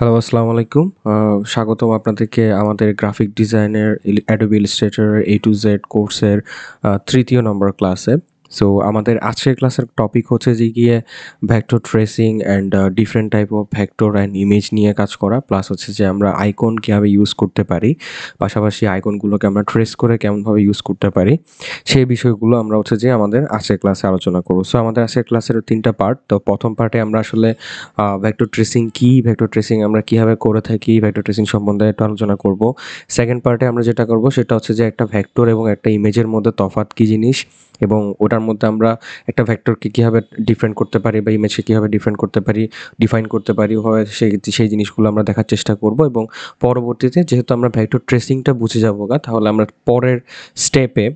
Hello, আসসালামু আলাইকুম। স্বাগতম আপনাদেরকে আমাদের গ্রাফিক ডিজাইনের Adobe Illustrator A to Z কোর্সের ৩য় নম্বর ক্লাসে। সো আমাদের আজকের ক্লাসের টপিক হচ্ছে যে গিয়ে vector tracing and different type of vector and image নিয়ে কাজ করা। প্লাস হচ্ছে যে আমরা আইকন কীভাবে ইউজ করতে পারি, পাশাপাশি আইকনগুলোকে আমরা ট্রেস করে কেমনভাবে ইউজ করতে পারি, সেই বিষয়গুলো আমরা হচ্ছে যে আমাদের আজকের ক্লাসে আলোচনা করব। সো আমাদের আজকের ক্লাসের 3টা পার্ট। তো প্রথম পার্টে আমরা আসলে ভেক্টর ট্রেসিং কী, ভেক্টর ট্রেসিং আমরা কীভাবে করে থাকি, ভেক্টর ট্রেসিং সম্বন্ধে একটু আলোচনা করব। সেকেন্ড পার্টে আমরা যেটা করব সেটা হচ্ছে যে একটা ভেক্টর এবং একটা ইমেজের মধ্যে তফাৎ কী জিনিস, এবং ওটার মধ্যে আমরা একটা ভেক্টরকে কীভাবে ডিফারেন্ট করতে পারি বা ইমেজকে কীভাবে ডিফারেন্ট করতে পারি, ডিফাইন করতে পারি, হয় সেই জিনিসগুলো আমরা দেখার চেষ্টা করব। এবং পরবর্তীতে যেহেতু আমরা ভেক্টর ট্রেসিংটা বুঝে যাবো তাহলে আমরা পরের স্টেপে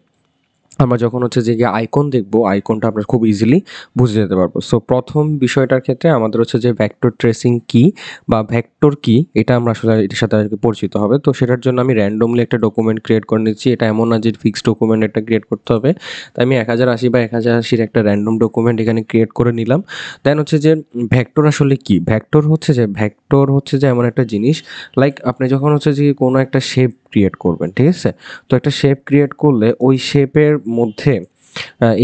আমরা যখন হচ্ছে যে গিয়ে আইকন দেখবো, আইকনটা আমরা খুব ইজিলি বুঝে যেতে পারবো। সো প্রথম বিষয়টার ক্ষেত্রে আমাদের হচ্ছে যে ভেক্টর ট্রেসিং কি বা ভেক্টর কি, এটা আমরা আসলে এটার সাথে পরিচিত হবে। তো সেটার জন্য আমি র্যান্ডমলি একটা ডকুমেন্ট ক্রিয়েট করে নিচ্ছি। এটা এমন না যে ফিক্সড ডকুমেন্ট একটা ক্রিয়েট করতে হবে। তাই আমি 1080 বা 1080 একটা র্যান্ডম ডকুমেন্ট এখানে ক্রিয়েট করে নিলাম। দেন হচ্ছে যে ভেক্টর আসলে কি, ভেক্টর হচ্ছে যে এমন একটা জিনিস, লাইক আপনি যখন হচ্ছে যে কোনো একটা শেপ ক্রিয়েট করবেন, ঠিক আছে? তো একটা শেপ ক্রিয়েট করলে ওই শেপের মধ্যে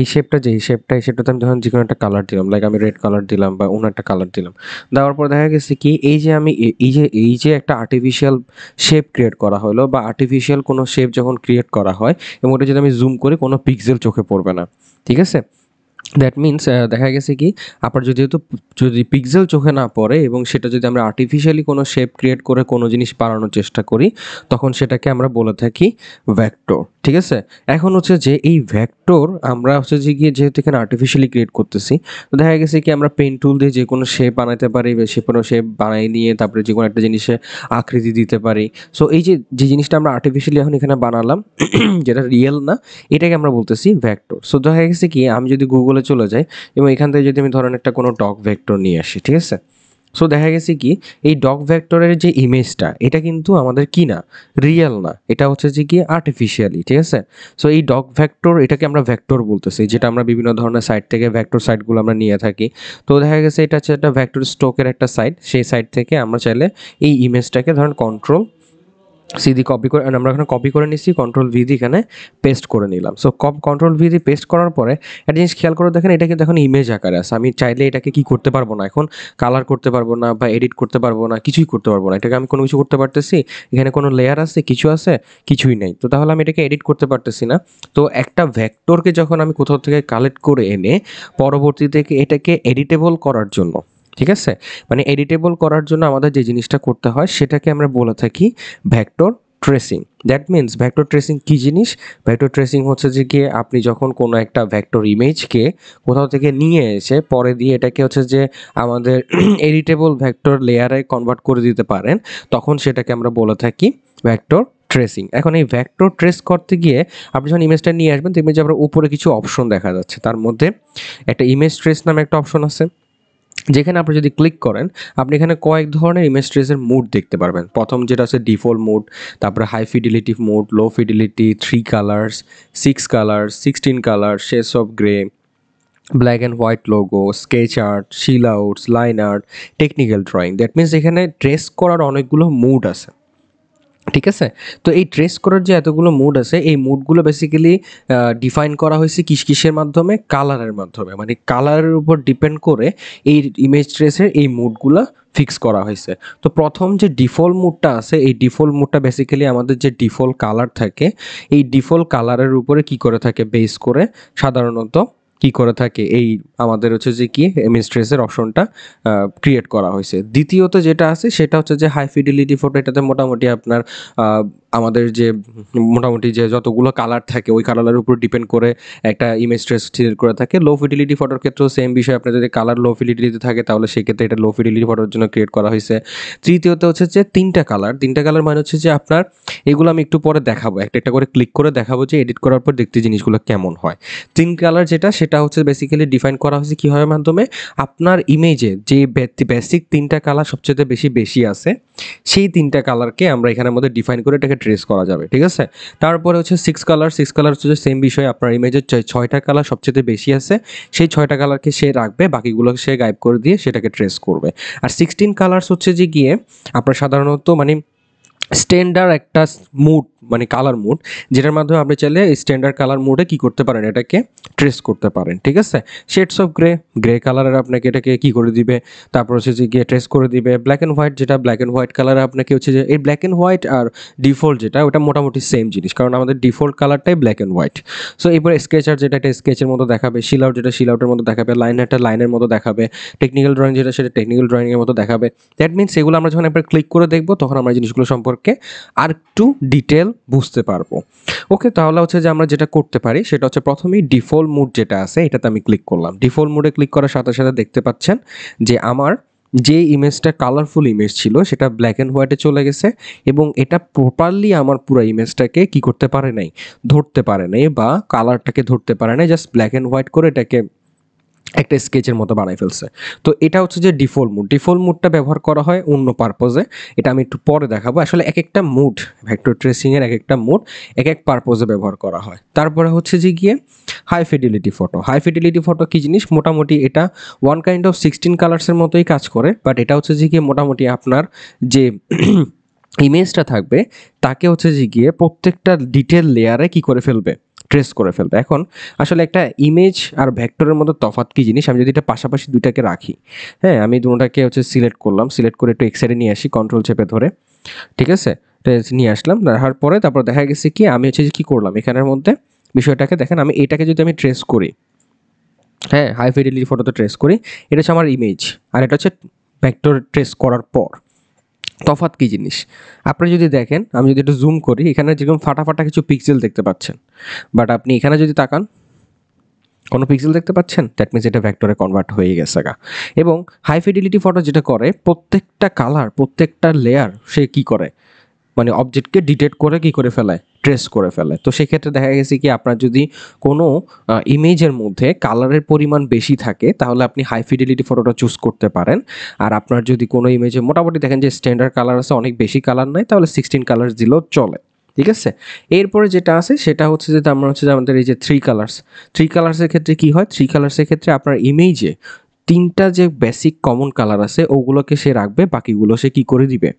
এই শেপটাতে আমি ধরেন যেকোনো একটা কালার দিলাম, লাইক আমি রেড কালার দিলাম বা অন্য একটা কালার দিলাম। দেওয়ার পর দেখা গেছে কি এই যে আমি এই যে একটা আর্টিফিশিয়াল শেপ ক্রিয়েট করা হলো বা আর্টিফিশিয়াল কোনো শেপ যখন ক্রিয়েট করা হয় এবং ওটা যদি আমি জুম করি কোনো পিক্সেল চোখে পড়বে না, ঠিক আছে? দ্যাট মিনস দেখা গেছে কি আপনার যদি পিক্সেল চোখে না পড়ে এবং সেটা যদি আমরা আর্টিফিশিয়ালি কোনো শেপ ক্রিয়েট করে কোনো জিনিস বানানোর চেষ্টা করি, তখন সেটাকে আমরা বলে থাকি ভেক্টর, ঠিক আছে? এখন হচ্ছে যে এই ভেক্টর আমরা হচ্ছে যে গিয়ে যেহেতু এখানে আর্টিফিশিয়ালি ক্রিয়েট করতেছি, তো দেখা গেছে কি আমরা পেন টুল দিয়ে যে কোনো শেপ বানাতে পারি বা কোনো শেপ বানিয়ে নিয়ে তারপরে যে কোনো একটা জিনিসে আকৃতি দিতে পারি। সো এই যে জিনিসটা আমরা আর্টিফিশিয়ালি এখন এখানে বানালাম যেটা রিয়েল না, এটাকে আমরা বলতেছি ভেক্টর। সো দেখা গেছে কি আমি যদি গুগলে চলে যাই এবং এখান থেকে যদি আমি ধরেন একটা কোনো ডগ ভেক্টর নিয়ে আসি, ঠিক আছে? সো দেখা গেছে কি এই ডগ ভেক্টরের যে ইমেজটা, এটা কিন্তু আমাদের কি না, রিয়েল না, এটা হচ্ছে যে কি আর্টিফিশিয়ালি, ঠিক আছে? সো এই ডগ ভেক্টর, এটাকে আমরা ভেক্টর বলতেছি, যেটা আমরা বিভিন্ন ধরনের সাইট থেকে ভেক্টর সাইটগুলো আমরা নিয়ে থাকি। তো দেখা গেছে এটা হচ্ছে একটা ভেক্টর স্টকের একটা সাইট, সেই সাইট থেকে আমরা চাইলে এই ইমেজটাকে ধরেন কন্ট্রোল সিডি কপি করে, আমরা এখানে কপি করে নিচ্ছি, কন্ট্রোল ভি দিয়ে এখানে পেস্ট করে নিলাম। সো কন্ট্রোল ভি দিয়ে পেস্ট করার পরে একটা জিনিস খেয়াল করে দেখেন, এটা কিন্তু এখন ইমেজ আকারে আছে। আমি চাইলে এটাকে কি করতে পারবো না, এখন কালার করতে পারবো না বা এডিট করতে পারবো না, কিছুই করতে পারবো না। এটাকে আমি কোনো কিছু করতে পারতেছি, এখানে কোনো লেয়ার আছে, কিছু আছে, কিছুই নেই। তো তাহলে আমি এটাকে এডিট করতে পারতেছি না। তো একটা ভেক্টরকে যখন আমি কোথাও থেকে কালেক্ট করে এনে পরবর্তীতে এটাকে এডিটেবল করার জন্য, ঠিক আছে, মানে এডিটেবল করার জন্য আমাদের যে জিনিসটা করতে হয় সেটাকে আমরা বলে থাকি vector tracing. That means vector tracing কী জিনিস? ভেক্টর ট্রেসিং হচ্ছে যে গিয়ে আপনি যখন কোনো একটা ভেক্টর ইমেজকে কোথাও থেকে নিয়ে এসে পরে দিয়ে এটাকে হচ্ছে যে আমাদের এডিটেবল ভেক্টর লেয়ারে কনভার্ট করে দিতে পারেন, তখন সেটাকে আমরা বলে থাকি ভেক্টর ট্রেসিং। এখন এই ভেক্টর ট্রেস করতে গিয়ে আপনি যখন ইমেজটা নিয়ে আসবেন দেখবেন যে আপনার উপরে কিছু অপশন দেখা যাচ্ছে, তার মধ্যে একটা ইমেজ ট্রেস নামে একটা অপশন আছে, যেখানে আপনি যদি ক্লিক করেন আপনি এখানে কয়েক ধরনের ইমেজ ট্রেসের মুড দেখতে পারবেন। প্রথম যেটা আছে ডিফল্ট মুড, তারপরে high fidelity mode, low fidelity, 3 colours, 6 colours, 16 colour, shades of grey, black and white logo, sketch art, silhouettes, line art, technical drawing. That means এখানে ট্রেস করার অনেকগুলো মুড আছে, ঠিক আছে? তো এই ট্রেস করার যে এতগুলো মুড আছে, এই মুডগুলো বেসিক্যালি ডিফাইন করা হয়েছে কিসের মাধ্যমে? কালারের মাধ্যমে। মানে কালারের উপর ডিপেন্ড করে এই ইমেজ ট্রেসের এই মুডগুলা ফিক্স করা হয়েছে। তো প্রথম যে ডিফল্ট মুডটা আছে, এই ডিফল্ট মুডটা বেসিক্যালি আমাদের যে ডিফল্ট কালার থাকে, এই ডিফল্ট কালারের উপরে কি করে থাকে, বেস করে সাধারণত কি করে থাকে এই আমাদের হচ্ছে যে কি ইমেজ ট্রেসের অপশনটা ক্রিয়েট করা হয়েছে। দ্বিতীয়ত যেটা আছে সেটা হচ্ছে যে হাই ফিডিলিটি ফটো, এটাতে মোটামুটি আপনার আমাদের যে মোটামুটি যে যতগুলো কালার থাকে ওই কালারের উপর ডিপেন্ড করে একটা ইমেজ ট্রেস ক্রিয়েট করে থাকে। লো ফিডিলিটি ফটোর ক্ষেত্রেও সেম বিষয়, আপনার যদি কালার লো ফিডিলিটিতে থাকে তাহলে সেক্ষেত্রে এটা লো ফিডিলিটি ফটোর জন্য ক্রিয়েট করা হয়েছে। তৃতীয়ত হচ্ছে যে তিনটা কালার মানে হচ্ছে যে আপনার এগুলো আমি একটু পরে দেখাবো, একটা একটা করে ক্লিক করে দেখাবো যে এডিট করার পর দেখতে জিনিসগুলো কেমন হয়। তিন কালার সেটা হচ্ছে বেসিক্যালি ডিফাইন করা হয়েছে কীভাবে মাধ্যমে, আপনার ইমেজে যে বেসিক তিনটা কালার সবচেয়ে বেশি আছে, সেই তিনটা কালারকে আমরা এখানের মধ্যে ডিফাইন করে এটাকে ট্রেস করা যাবে, ঠিক আছে। তারপরে হচ্ছে 6 কালার হচ্ছে সেম বিষয়, আপনার ইমেজের 6টা কালার সবচেয়ে বেশি আছে, সেই 6টা কালারকে সে রাখবে, বাকিগুলোকে সে গায়েব করে দিয়ে সেটাকে ট্রেস করবে। আর 16 কালার্স হচ্ছে যে গিয়ে আপনার সাধারণত মানে স্ট্যান্ডার্ড একটা মুড, মানে কালার মুড, যেটার মাধ্যমে আপনি চাইলে স্ট্যান্ডার্ড কালার মুডে কি করতে পারেন, এটাকে ট্রেস করতে পারেন, ঠিক আছে। শেডস অফ গ্রে, গ্রে কালারের আপনাকে এটাকে কি করে দিবে, তারপর হচ্ছে যে গিয়ে ট্রেস করে দিবে। ব্ল্যাক অ্যান্ড হোয়াইট, যেটা ব্ল্যাক অ্যান্ড হোয়াইট কালারে আপনাকে হচ্ছে যে এই ব্ল্যাক অ্যান্ড হোয়াইট আর ডিফল্ট যেটা, ওটা মোটামুটি সেম জিনিস, কারণ আমাদের ডিফল্ট কালারটাই ব্ল্যাক অ্যান্ড হোয়াইট। সো এরপরে স্কেচার, যেটা এটা স্কেচের মতো দেখাবে, শিল আউট যেটা শিল আউটের মতো দেখাবে, লাইন একটা লাইনের মতো দেখাবে, টেকনিক্যাল ড্রয়িং যেটা সেটা টেকনিক্যাল ড্রয়িংয়ের মতো দেখাবে। দ্যাট মিনস এগুলো আমরা যখন একবার ক্লিক করে দেখবো তখন আমরা জিনিসগুলো সম্পর্কে আর একটু ডিটেল বুঝতে পারবো। ওকে, তাহলে হচ্ছে যে আমরা যেটা করতে পারি সেটা হচ্ছে প্রথমেই ডিফল্ট মুড যেটা আছে এটাতে আমি ক্লিক করলাম। ডিফল্ট মুডে ক্লিক করার সাথে সাথে দেখতে পাচ্ছেন যে আমার যে ইমেজটা কালারফুল ইমেজ ছিল সেটা ব্ল্যাক অ্যান্ড হোয়াইটে চলে গেছে, এবং এটা প্রপারলি আমার পুরো ইমেজটাকে কি করতে পারে নাই, ধরতে পারে নাই, বা কালারটাকে ধরতে পারে নাই, জাস্ট ব্ল্যাক অ্যান্ড হোয়াইট করে এটাকে একটা স্কেচের মতো বানাই ফেলছে। তো এটা হচ্ছে যে ডিফল্ট মুড। ডিফল্ট মুডটা ব্যবহার করা হয় অন্য পারপোজে, এটা আমি একটু পরে দেখাবো। আসলে এক একটা মুড, ভেক্টর ট্রেসিংয়ের এক একটা মুড এক এক পারপোজে ব্যবহার করা হয়। তারপরে হচ্ছে যে গিয়ে high fidelity photo. High fidelity photo কী জিনিস, মোটামুটি এটা ওয়ান কাইন্ড অফ 16 কালার্সের মতোই কাজ করে, বাট এটা হচ্ছে যে গিয়ে মোটামুটি আপনার যে ইমেজটা থাকবে তাকে হচ্ছে যে গিয়ে প্রত্যেকটা ডিটেল লেয়ারে কি করে ফেলবে, ট্রেস করে ফেলবে। এখন আসলে একটা ইমেজ আর ভেক্টরের মধ্যে তফাৎ কি জিনিস, আমি যদি এটা পাশাপাশি দুইটাকে রাখি, হ্যাঁ, আমি দুটোটাকে হচ্ছে সিলেক্ট করলাম, সিলেক্ট করে একটু এক্সাইডে নিয়ে আসি কন্ট্রোল চেপে ধরে, ঠিক আছে, নিয়ে আসলাম। দেখার পরে তারপর দেখা গেছে কি আমি হচ্ছে যে কী করলাম এখানের মধ্যে বিষয়টাকে দেখেন, আমি এটাকে যদি আমি ট্রেস করি, হ্যাঁ, হাই ফিডিলিটি ফটোতে ট্রেস করি, এটা হচ্ছে আমার ইমেজ, আর এটা হচ্ছে ভেক্টর ট্রেস করার পর তফাৎ কী জিনিস। আপনি যদি দেখেন, আমি যদি একটু জুম করি, এখানে যেরকম ফাটা ফাটা কিছু পিক্সেল দেখতে পাচ্ছেন, বাট আপনি এখানে যদি তাকান কোনো পিক্সেল দেখতে পাচ্ছেন, দ্যাট মিনস এটা ভেক্টরে কনভার্ট হয়ে গেছে গা। এবং হাই ফিডিলিটি ফটো যেটা করে, প্রত্যেকটা কালার প্রত্যেকটা লেয়ার সে কি করে, মানে অবজেক্টকে ডিটেক্ট করে কি করে ফেলে, ট্রেস করে ফেলে। তো সেক্ষেত্রে দেখা গেছে কি আপনার যদি কোনো ইমেজের মধ্যে কালারের পরিমাণ বেশি থাকে তাহলে আপনি হাই ফিডিলিটি ফটোটা চুজ করতে পারেন। আর আপনার যদি কোনো ইমেজে মোটামুটি দেখেন যে স্ট্যান্ডার্ড কালার আছে, অনেক বেশি কালার নাই, তাহলে 16 কালার দিলেও চলে, ঠিক আছে। এরপরে যেটা আছে সেটা হচ্ছে যে আমরা হচ্ছে যে আমাদের এই যে থ্রি কালার্সের ক্ষেত্রে কি হয়, থ্রি কালার্সের ক্ষেত্রে আপনার ইমেজে তিনটা যে বেসিক কমন কালার আছে ওগুলোকে সে রাখবে, বাকিগুলো সে কি করে দিবে,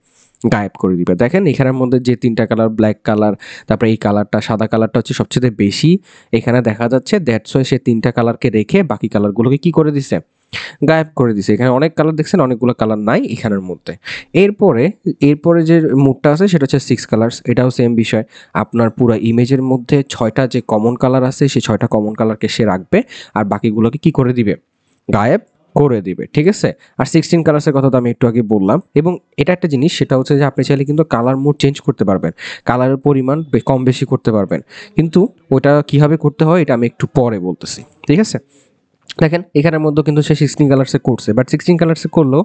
গায়েব করে দিবে। দেখেন এখানের মধ্যে যে তিনটা কালার, ব্ল্যাক কালার, তারপরে এই কালারটা, সাদা কালারটা হচ্ছে সবচেয়ে বেশি এখানে দেখা যাচ্ছে, দ্যাটস ওয়াই সে তিনটা কালারকে রেখে বাকি কালারগুলোকে কি করে দিছে, গায়েব করে দিছে। এখানে অনেক কালার দেখছেন, অনেকগুলো কালার নাই এখানের মধ্যে। এরপরে এরপরে যে মুডটা আছে সেটা হচ্ছে 6 কালার্স, এটাও সেম বিষয়। আপনার পুরো ইমেজের মধ্যে 6টা যে কমন কালার আছে সেই 6টা কমন কালারকে সে রাখবে, আর বাকিগুলোকে কি করে দিবে, গায়েব করে দিবে, ঠিক আছে। আর 16 কালার্সের কথা তো আমি একটু আগে বললাম। এবং এটা একটা জিনিস, সেটা হচ্ছে যে আপনি চাইলে কিন্তু কালার মোড চেঞ্জ করতে পারবেন, কালারের পরিমাণ কম বেশি করতে পারবেন, কিন্তু ওটা কীভাবে করতে হয় এটা আমি একটু পরে বলতেছি, ঠিক আছে। দেখেন এখানের মধ্যে কিন্তু সে 16 কালার্সে করছে, বাট 16 কালার্সে করলেও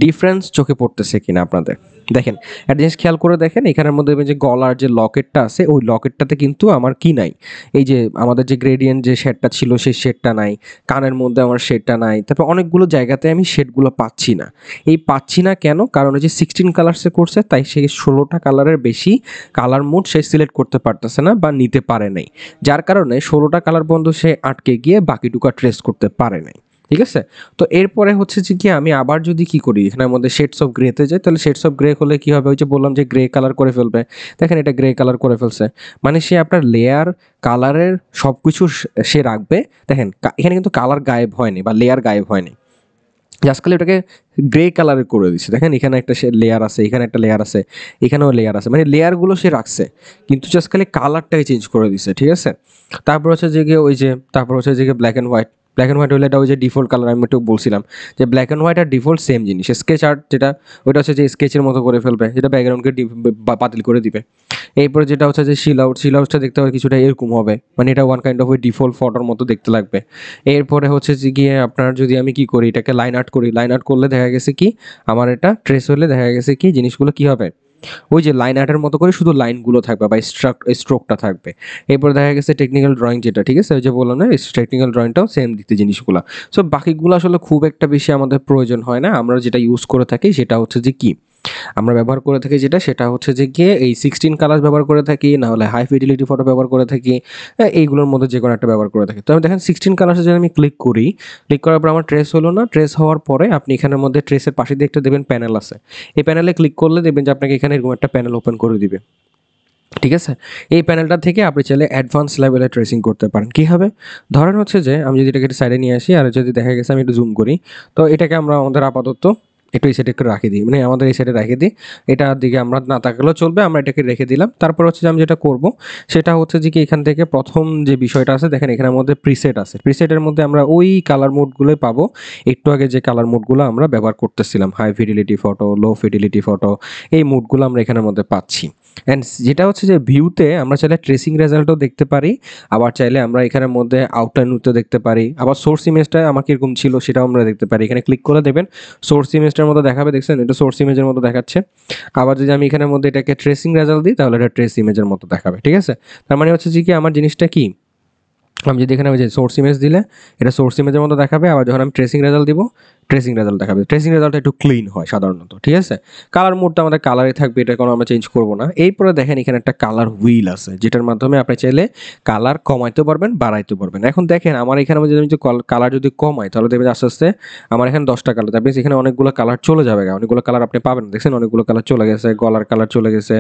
ডিফারেন্স চোখে পড়তেছে কিনা আপনাদের দেখেন, একটা জিনিস খেয়াল করে দেখেন, এখানের মধ্যে যে গলার যে লকেটটা আছে ওই লকেটটাতে কিন্তু আমার কি নাই, এই যে আমাদের যে গ্রেডিয়েন্ট যে শেডটা ছিল সেই শেডটা নাই, কানের মধ্যে আমার শেডটা নাই, তারপর অনেকগুলো জায়গাতে আমি শেডগুলো পাচ্ছি না। এই পাচ্ছি না কেন, কারণ ওই যে 16 কালার্সে করছে তাই সে 16টা কালারের বেশি কালার মোড সে সিলেক্ট করতে পারতেছে না বা নিতে পারে নাই, যার কারণে 16টা কালার পর্যন্ত সে আটকে গিয়ে বাকিটুকু ট্রেস করতে পারে নাই, ঠিক আছে। তো এরপরে হচ্ছে যে কি আমি আবার যদি কি করি, এখানের মধ্যে শেডস অফ গ্রেতে যাই, তাহলে শেডস অফ গ্রে হলে কি হবে, ওই যে বললাম যে গ্রে কালার করে ফেলবে। দেখেন এটা গ্রে কালার করে ফেলছে, মানে সে আপনার লেয়ার কালারের সব কিছু সে রাখবে। দেখেন এখানে কিন্তু কালার গায়েব হয়নি বা লেয়ার গায়েব হয়নি, জাস্ট খালি ওটাকে গ্রে কালারের করে দিচ্ছে। দেখেন এখানে একটা সে লেয়ার আছে, এখানে একটা লেয়ার আছে, এখানেও লেয়ার আছে, মানে লেয়ারগুলো সে রাখছে কিন্তু জাস্ট খালি কালারটাই চেঞ্জ করে দিছে, ঠিক আছে। তারপর হচ্ছে যে ওই যে তারপর হচ্ছে যে black and white, black and white হলে এটা ওই যে ডিফল্ট কালার, আমি একটু বলছিলাম যে ব্ল্যাক অ্যান্ড হোয়াইট আর ডিফল্ট সেম জিনিস। স্কেচ আর্ট যেটা ওইটা হচ্ছে যে স্কেচের মতো করে ফেলবে, যেটা ব্যাকগ্রাউন্ডকে বাতিল করে দিবে। এরপর যেটা হচ্ছে যে শিল আউটটা দেখতে হবে কিছুটা এরকম হবে, মানে এটা ওয়ান কাইন্ড অফ ওই ডিফল্ট ফটোর মতো দেখতে লাগবে। এরপরে হচ্ছে যে গিয়ে আপনার যদি আমি কি করি, এটাকে লাইন আউট করি, লাইন আউট করলে দেখা গেছে কি আমার এটা ট্রেস হলে দেখা গেছে কি জিনিসগুলো কি হবে, ওই যে লাইন আর্টের মতো করে শুধু লাইনগুলো থাকবে বা স্ট্রোকটা থাকবে। এরপর দেখা গেছে টেকনিক্যাল ড্রয়িং যেটা, ঠিক আছে, ওই যে বললাম না টেকনিক্যাল ড্রয়িংটাও সেম দিতে জিনিসগুলো। সো বাকিগুলো আসলে খুব একটা বেশি আমাদের প্রয়োজন হয় না, আমরা যেটা ইউজ করে থাকি সেটা হচ্ছে যে কি আমরা ব্যবহার করে থাকি যেটা সেটা হচ্ছে যে গিয়ে এই 16 কালার ব্যবহার করে থাকি, না হলে হাই ফিডিলিটি ফটো ব্যবহার করে থাকি, এইগুলোর মধ্যে যে কোনো একটা ব্যবহার করে থাকি। তো আমি দেখেন 16 কালার্সে যদি আমি ক্লিক করি, ক্লিক করার পর আমার ট্রেস হলো না, ট্রেস হওয়ার পরে আপনি এখানের মধ্যে ট্রেসের পাশে দিয়ে একটা দেবেন প্যানেল আছে, এই প্যানেলে ক্লিক করলে দেখবেন যে আপনাকে এখানে এরকম একটা প্যানেল ওপেন করে দিবে। ঠিক আছে, এই প্যানেলটা থেকে আপনি চাইলে অ্যাডভান্স লেভেলে ট্রেসিং করতে পারেন। কি হবে, ধরেন হচ্ছে যে আমি যদি এটাকে সাইডে নিয়ে আসি, আর যদি দেখা গেছে আমি একটু জুম করি, তো এটাকে আমরা আমাদের আপাতত একটু এই সাইডে একটু রাখে দিই, মানে আমাদের এই সাইডে রেখে দিই, এটার দিকে আমরা না তাকালেও চলবে, আমরা এটাকে রেখে দিলাম। তারপর হচ্ছে যে আমি যেটা করব সেটা হচ্ছে যে কি এখান থেকে প্রথম যে বিষয়টা আছে দেখেন এখানের মধ্যে প্রিসেট আছে, প্রিসেটের মধ্যে আমরা ওই কালার মোডগুলোই পাবো, একটু আগে যে কালার মোডগুলো আমরা ব্যবহার করতেছিলাম, হাই ফিডিলিটি ফটো, লো ফিডিলিটি ফটো, এই মোডগুলো আমরা এখানের মধ্যে পাচ্ছি। অ্যান্ড যেটা হচ্ছে যে ভিউতে আমরা চাইলে ট্রেসিং রেজাল্টও দেখতে পারি, আবার চাইলে আমরা এখানের মধ্যে আউটলাইন উঠতে দেখতে পারি, আবার সোর্স ইমেজটা আমার কিরকম ছিল সেটাও আমরা দেখতে পারি। এখানে ক্লিক করে দেবেন, সোর্স ইমেজটার মতো দেখাবে, দেখছেন এটা সোর্স ইমেজের মতো দেখাচ্ছে। আবার যদি আমি এখানের মধ্যে এটাকে ট্রেসিং রেজাল্ট দিই তাহলে এটা ট্রেস ইমেজের মতো দেখাবে। ঠিক আছে, তার মানে হচ্ছে যে কি আমার জিনিসটা কি, আমি যদি এখানে ওই যে সোর্স ইমেজ দিলে এটা সোর্স ইমেজের মতো দেখাবে, আবার যখন আমি ট্রেসিং রেজাল্ট দিব ট্রেসিং রেজাল্ট দেখাবে। ট্রেসিং রেজাল্টটা একটু ক্লিন হয় সাধারণত। ঠিক আছে, কালার মোডটা আমাদের কালারে থাকবে, এটা কোনো আমরা চেঞ্জ করবো না। এরপরে দেখেন এখানে একটা কালার হুইল আছে, যেটার মাধ্যমে আপনি চাইলে কালার কমাইতে পারবেন, বাড়াইতে পারবেন। এখন দেখেন আমার এখানে যদি আমি কালার যদি কমাই তাহলে দেখবেন আস্তে আস্তে আমার এখানে 10টা কালার, তারপরে এখানে অনেকগুলো কালার চলে যাবে, অনেকগুলো কালার আপনি পাবেন। দেখছেন অনেকগুলো কালার চলে গেছে, গলার কালার চলে গেছে,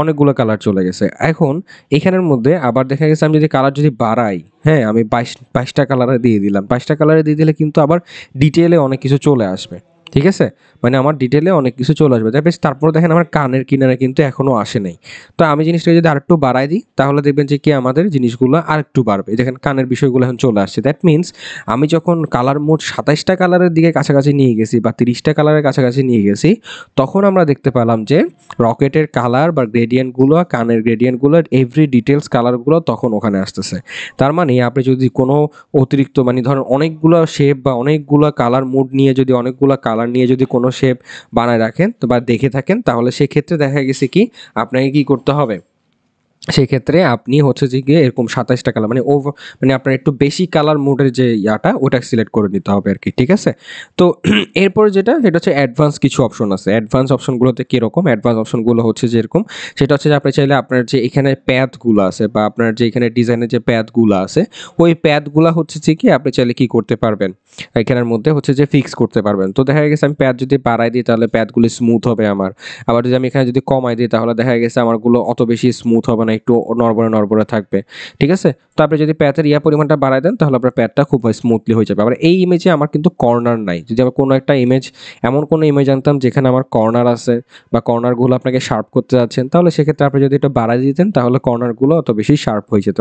অনেকগুলো কালার চলে গেছে। এখন এখানের মধ্যে আবার দেখা গেছে আমি যদি কালার যদি বাড়াই, হ্যাঁ আমি 22টা কালারে দিয়ে দিলাম, 22টা কালারে দিয়ে দিলে কিন্তু আবার ডিটেলে অনেক কিছু চলে আসবে। ঠিক আছে, মানে আমার ডিটেলে অনেক কিছু চলে আসবে। তারপর দেখেন আমার কানের কিনারে কিন্তু এখনো আসে নাই। তো আমি জিনিসটা যদি আরেকটু বাড়াই দিই তাহলে দেখবেন যে কি আমাদের জিনিসগুলো আরেকটু বাড়বে। দেখেন কানের বিষয়গুলো এখন চলে আসছে। দ্যাট মিনস আমি যখন কালার মোট 27টা কালারের দিকে কাছাকাছি নিয়ে গেছি বা 30টা কালারের কাছাকাছি নিয়ে গেছি, তখন আমরা দেখতে পেলাম যে রকেটের কালার বা গ্রেডিয়েন্টগুলো, কানের গ্রেডিয়েন্টগুলো, এভরি ডিটেলস কালারগুলো তখন ওখানে আসতেছে। তার মানে আপনি যদি কোনো অতিরিক্ত মানে ধরেন অনেকগুলো শেপ বা অনেকগুলো কালার মুড নিয়ে যদি অনেকগুলো কালার নিয়ে যদি কোনো শেপ বানায় রাখেন তো বা দেখে থাকেন, তাহলে সেক্ষেত্রে দেখা গেছে কি আপনাকে কি করতে হবে, সেক্ষেত্রে আপনি হচ্ছে যে গিয়ে এরকম 27টা কালার মানে মানে আপনার একটু বেশি কালার মোডের যে ইয়াটা ওটা সিলেক্ট করে নিতে হবে আর কি। ঠিক আছে, তো এরপর যেটা সেটা হচ্ছে অ্যাডভান্স কিছু অপশন আছে। অ্যাডভান্স অপশনগুলোতে কীরকম, অ্যাডভান্স অপশনগুলো হচ্ছে যেরকম সেটা হচ্ছে যে আপনি চাইলে আপনার যে এখানে প্যাথগুলো আছে বা আপনার যে এখানে ডিজাইনের যে প্যাথগুলো আছে ওই প্যাথগুলো হচ্ছে যে কি আপনি চাইলে কি করতে পারবেন, এখানের মধ্যে হচ্ছে যে ফিক্স করতে পারবেন। তো দেখা গেছে আমি প্যাথ যদি বাড়াই দিই তাহলে প্যাথগুলো স্মুথ হবে আমার, আবার যদি আমি এখানে যদি কমাই দিই তাহলে দেখা গেছে আমারগুলো অত বেশি স্মুথ হবে না, একটু নড়বড়ে নড়বড়ে থাকবে। ঠিক আছে, তো আপনি যদি প্যাথের পরিমাণটা বাড়ায় দেন তাহলে আপনার প্যাথটা খুব স্মুথলি হয়ে যাবে। আবার এই ইমেজে আমার কিন্তু কর্নার নাই, যদি আমার কোনো একটা ইমেজ এমন কোনো ইমেজ আনতাম যেখানে আমার কর্নার আছে বা কর্নারগুলো আপনাকে শার্প করতে যাচ্ছেন, তাহলে সেক্ষেত্রে আপনি যদি এটা বাড়াই দিতেন তাহলে কর্নারগুলো অত বেশি শার্প হয়ে যেত।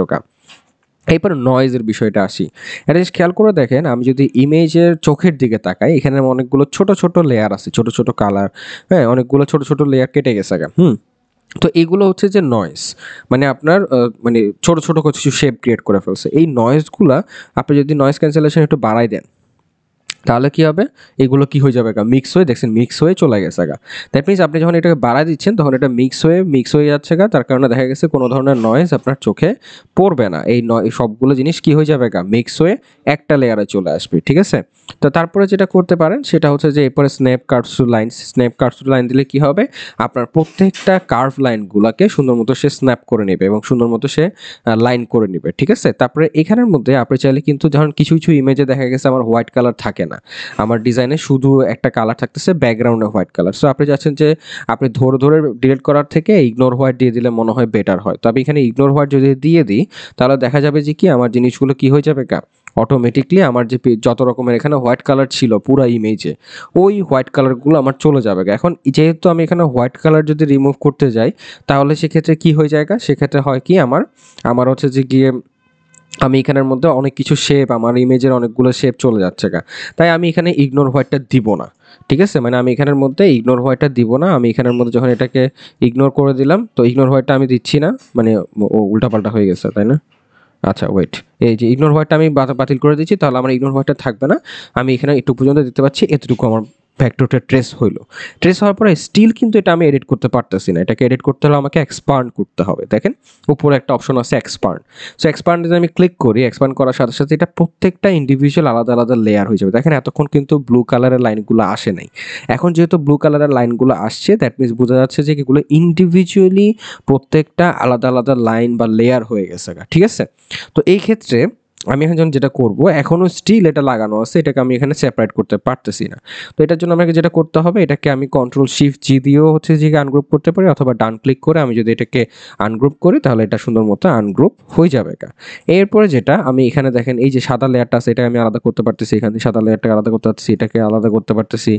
এরপর নয়েজের বিষয়টা আসি, এটা জিনিস খেয়াল করে দেখেন আমি যদি ইমেজের চোখের দিকে তাকাই এখানে অনেকগুলো ছোট ছোট লেয়ার আছে, ছোট ছোট কালার, হ্যাঁ অনেকগুলো ছোট ছোট লেয়ার কেটে গেছে। তো এগুলো হচ্ছে যে নয়েজ, মানে আপনার মানে ছোট ছোট কিছু শেপ ক্রিয়েট করে ফেলছে। এই নয়েজগুলা আপনি যদি নয়েজ ক্যান্সেলেশন একটু বাড়াই দেন তাহলে কি হবে, এগুলো কি হয়ে যাবে মিক্স হয়ে, দেখছেন মিক্স হয়ে চলে গেছে দ্যাট মিনস আপনি যখন এটাকে বাড়ায় দিচ্ছেন তখন এটা মিক্স হয়ে যাচ্ছে তার কারণে দেখা গেছে কোনো ধরনের নয়েজ আপনার চোখে পড়বে না। এই সবগুলো জিনিস কি হয়ে যাবে মিক্স হয়ে একটা লেয়ারে চলে আসবে। ঠিক আছে, তো তারপরে যেটা করতে পারেন সেটা হচ্ছে যে এরপরে স্ন্যাপ কার্ভস টু লাইন দিলে কি হবে, আপনার প্রত্যেকটা কার্ভ লাইনগুলোকে সুন্দর মতো সে স্ন্যাপ করে নেবে এবং সুন্দর মতো সে লাইন করে নেবে। ঠিক আছে, তারপরে এখানের মধ্যে আপনি চাইলে কিন্তু যখন কিছু কিছু ইমেজে দেখা গেছে আমার হোয়াইট কালার থাকে না, আমার ডিজাইনে শুধু একটা কালার থাকতেছে ব্যাকগ্রাউন্ডে হোয়াইট কালার। সো আপনি চাচ্ছেন যে আপনি ধরে ধরে ডিলিট করার থেকে ইগনোর হোয়াইট দিয়ে দিলে মনে হয় বেটার হয়। তো আমি এখানে ইগনোর হোয়াইট যদি দিয়ে দিই তাহলে দেখা যাবে যে কি আমার জিনিসগুলো কি হয়ে যাবে অটোমেটিকলি আমার যে যত রকমের এখানে হোয়াইট কালার ছিল পুরো ইমেজে ওই হোয়াইট কালারগুলো আমার চলে যাবে। এখন যেহেতু আমি এখানে হোয়াইট কালার যদি রিমুভ করতে যাই তাহলে সেক্ষেত্রে কি হয়ে যায়, সেক্ষেত্রে হয় কি আমার হচ্ছে যে গিয়ে আমি এখানের মধ্যে অনেক কিছু শেপ, আমার ইমেজের অনেকগুলো শেপ চলে যাচ্ছে তাই আমি এখানে ইগনোর হোয়াইটটা দিব না। ঠিক আছে, মানে আমি এখানের মধ্যে ইগনোর হোয়াইটটা দিব না, আমি এখানের মধ্যে যখন এটাকে ইগনোর করে দিলাম তো ইগনোর হোয়াইটটা আমি দিচ্ছি না, মানে উল্টাপাল্টা হয়ে গেছে তাই না। আচ্ছা ওয়েট, এই যে ইগনোর হোয়াইটটা আমি বাতিল করে দিচ্ছি তাহলে আমার ইগনোর হোয়াইটটা থাকবে না, আমি এখানে একটু পর্যন্ত দিতে পারছি, এতটুকু আমার ভেক্টরটা ট্রেস হইলো। ট্রেস হওয়ার পরে স্টিল কিন্তু এটা আমি এডিট করতে পারতেছি না। এটাকে এডিট করতে হলে আমাকে এক্সপান্ড করতে হবে। দেখেন উপরে একটা অপশন আছে এক্সপান্ড। সো এক্সপান্ডে যদি আমি ক্লিক করি, এক্সপান্ড করার সাথে সাথে এটা প্রত্যেকটা ইন্ডিভিজুয়াল আলাদা আলাদা লেয়ার হয়ে যাবে। দেখেন এতক্ষণ কিন্তু ব্লু কালারের লাইনগুলো আসে নাই। এখন যেহেতু ব্লু কালারের লাইনগুলো আসছে, দ্যাট মিনস বোঝা যাচ্ছে যে এগুলো ইন্ডিভিজুয়ালি প্রত্যেকটা আলাদা আলাদা লাইন বা লেয়ার হয়ে গেছে। ঠিক আছে? তো এই ক্ষেত্রে আমি এখন যেটা করব, এখনো স্টিল এটা লাগানো আছে, এটাকে আমি এখানে সেপারেট করতে পারতেছি না। তো এটার জন্য আমাকে যেটা করতে হবে, এটাকে আমি কন্ট্রোল শিফট জি দিয়েও হচ্ছে যে আনগ্রুপ করতে পারি, অথবা ডান ক্লিক করে আমি যদি এটাকে আনগ্রুপ করি তাহলে এটা সুন্দর মতো আনগ্রুপ হয়ে যাবে। এরপরে যেটা আমি এখানে দেখেন এই যে সাদা লেয়ারটা আছে, এটা আমি আলাদা করতে পারতেছি, এখান থেকে সাদা লেয়ারটাকে আলাদা করতে পারতেছি, এটাকে আলাদা করতে পারতেছি,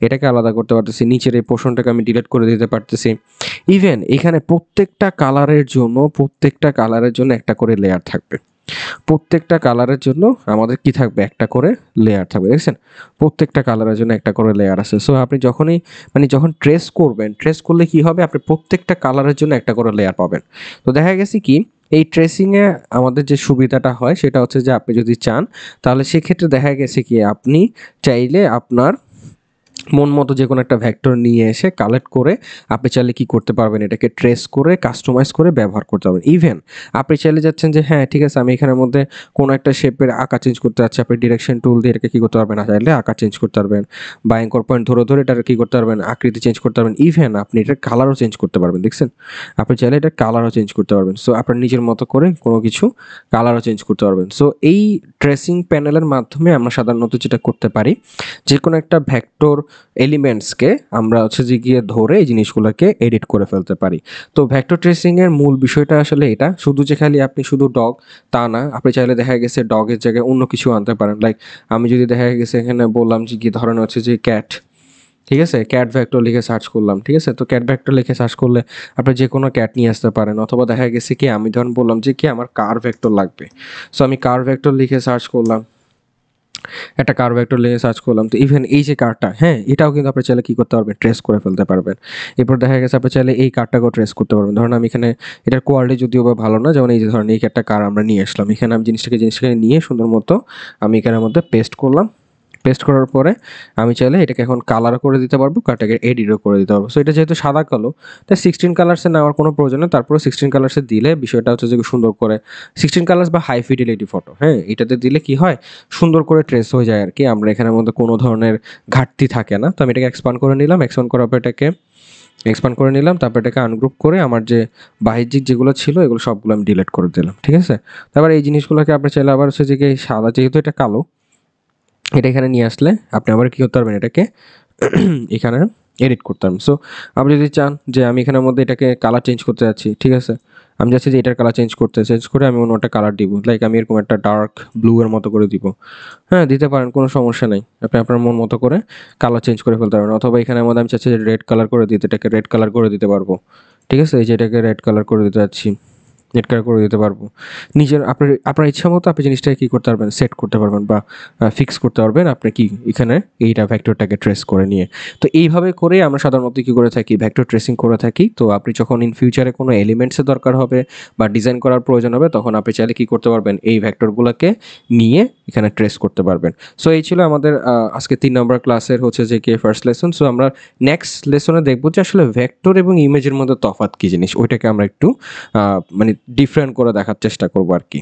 এটাকে আলাদা করতে পারতেছি, নিচের এই পোর্শনটাকে আমি ডিলিট করে দিতে পারতেছি। ইভেন এখানে প্রত্যেকটা কালারের জন্য একটা করে লেয়ার থাকবে। প্রত্যেকটা কালারের জন্য আমাদের কি থাকবে, একটা করে লেয়ার থাকবে। দেখছেন প্রত্যেকটা কালারের জন্য একটা করে লেয়ার আছে। সো আপনি যখনই যখন ট্রেস করবেন, ট্রেস করলে কি হবে, আপনি প্রত্যেকটা কালারের জন্য একটা করে লেয়ার পাবেন। তো দেখা গেছে কি এই ট্রেসিংয়ে আমাদের যে সুবিধাটা হয় সেটা হচ্ছে যে আপনি যদি চান তাহলে সেক্ষেত্রে দেখা গেছে কি আপনি চাইলে আপনার মন মতো যে কোনো একটা ভেক্টর নিয়ে এসে কালেক্ট করে আপনি চাইলে কি করতে পারবেন, এটাকে ট্রেস করে কাস্টমাইজ করে ব্যবহার করতে পারবেন। ইভেন আপনি চাইলে যাচ্ছেন যে হ্যাঁ ঠিক আছে আমি এখানের মধ্যে কোনো একটা শেপের আকার চেঞ্জ করতে যাচ্ছি, আপনি ডিরেকশন টুল দিয়ে এটাকে কী করতে পারবেন, চাইলে আকার চেঞ্জ করতে পারবেন, বা অ্যাঙ্কর পয়েন্ট ধরে ধরে এটাকে কী করতে পারবেন, আকৃতি চেঞ্জ করতে পারবেন। ইভেন আপনি এটার কালারও চেঞ্জ করতে পারবেন। দেখছেন আপনি চাইলে এটার কালারও চেঞ্জ করতে পারবেন। সো আপনার নিজের মতো করে কোনো কিছু কালারও চেঞ্জ করতে পারবেন। সো এই ট্রেসিং প্যানেলের মাধ্যমে আমরা সাধারণত যেটা করতে পারি, যে কোনো একটা ভেক্টর এলিমেন্টসকে আমরা হচ্ছে যে গিয়ে ধরে এই জিনিসগুলোকে এডিট করে ফেলতে পারি। তো ভেক্টর ট্রেসিং এর মূল বিষয়টা আসলে এটা, শুধু যে খালি আপনি শুধু ডগ তা না, আপনি চাইলে দেখা গেছে ডগের জায়গায় অন্য কিছু আনতে পারেন। লাইক আমি যদি দেখা গেছে এখানে বললাম যে কি ধরনের হচ্ছে যে ক্যাট, ঠিক আছে, ক্যাট ভেক্টর লিখে সার্চ করলাম, ঠিক আছে, তো ক্যাট ভেক্টর লিখে সার্চ করলে আপনি যে কোনো ক্যাট নিয়ে আসতে পারেন। অথবা দেখা গেছে কি আমি ধরুন বললাম যে কি আমার কার ভেক্টর লাগবে, সো আমি কার ভেক্টর লিখে সার্চ করলাম, একটা কার ভেক্টর লিখে সার্চ করলাম, তো ইভেন এই যে কারটা, হ্যাঁ এটাও কিন্তু আপনি চাইলে কি করতে পারবেন, ট্রেস করে ফেলতে পারবেন। এরপর দেখা গেছে আপনি চাইলে এই কারটাকেও ট্রেস করতে পারবেন। ধরুন আমি এখানে এটার কোয়ালিটি যদিও বা ভালো না, যেমন এই যে ধরেন এই একটা কার আমরা নিয়ে আসলাম, এখানে আমি জিনিসটাকে নিয়ে সুন্দর মতো আমি এখানের মধ্যে পেস্ট করলাম। পেস্ট করার পরে আমি চাইলে এটাকে এখন কালার করে দিতে পারবো, কারটাকে এডিটও করে দিতে পারবো। সো এটা যেহেতু সাদা কালো, তাই 16 কালার্সে নেওয়ার কোনো প্রয়োজন নেই। তারপরে 16 কালার্সে দিলে বিষয়টা হচ্ছে যে সুন্দর করে 16 কালার্স বা হাই ফিডিলিটি ফটো, হ্যাঁ এটাতে দিলে কি হয়, সুন্দর করে ট্রেস হয়ে যায় আর কি। আমরা এখানের মধ্যে কোনো ধরনের ঘাটতি থাকে না। তো আমি এটাকে এক্সপান্ড করে নিলাম, এক্সপান্ড করার পর এটাকে এক্সপান্ড করে নিলাম, তারপর এটাকে আনগ্রুপ করে আমার যে বাহ্যিক যেগুলো ছিল এগুলো সবগুলো আমি ডিলিট করে দিলাম, ঠিক আছে। তারপর এই জিনিসগুলোকে আপনি চাইলে আবার হচ্ছে যে সাদা, যেহেতু এটা কালো, এটা এখানে নিয়ে আসলে আপনি আবার কী করতে পারবেন, এটাকে এখানে এডিট করতে পারবেন। সো আপনি যদি চান যে আমি এখানের মধ্যে এটাকে কালার চেঞ্জ করতে যাচ্ছি, ঠিক আছে, আমি যাচ্ছি যে এটার কালার চেঞ্জ করে আমি অন্য একটা কালার দিব, লাইক আমি এরকম একটা ডার্ক ব্লু এর মতো করে দিব, হ্যাঁ দিতে পারেন, কোনো সমস্যা নেই। আপনি আপনার মন মতো করে কালার চেঞ্জ করে ফেলতে পারবেন। অথবা এখানের মধ্যে আমি চাচ্ছি যে রেড কালার করে দিতে, এটাকে রেড কালার করে দিতে পারবো, ঠিক আছে, এই যে এটাকে রেড কালার করে দিতে যাচ্ছি, নেট কালার করে দিতে পারবো। নিজের আপনার ইচ্ছা মতো আপনি জিনিসটাকে কী করতে পারবেন, সেট করতে পারবেন বা ফিক্স করতে পারবেন আপনি কি এখানে এইটা ভেক্টরটাকে ট্রেস করে নিয়ে। তো এইভাবে করে আমরা সাধারণত কী করে থাকি, ভেক্টর ট্রেসিং করে থাকি। তো আপনি যখন ইন ফিউচারে কোনো এলিমেন্টসের দরকার হবে বা ডিজাইন করার প্রয়োজন হবে, তখন আপনি চাইলে কী করতে পারবেন, এই ভেক্টরগুলোকে নিয়ে এখানে ট্রেস করতে পারবেন। সো এই ছিল আমাদের আজকে 3 নম্বর ক্লাসের হচ্ছে যে কি ফার্স্ট লেসন। সো আমরা নেক্সট লেসনে দেখবো যে আসলে ভেক্টর এবং ইমেজের মধ্যে তফাৎ কী জিনিস, ওইটাকে আমরা একটু ডিফারেন্ট করে দেখার চেষ্টা করবো আর কি।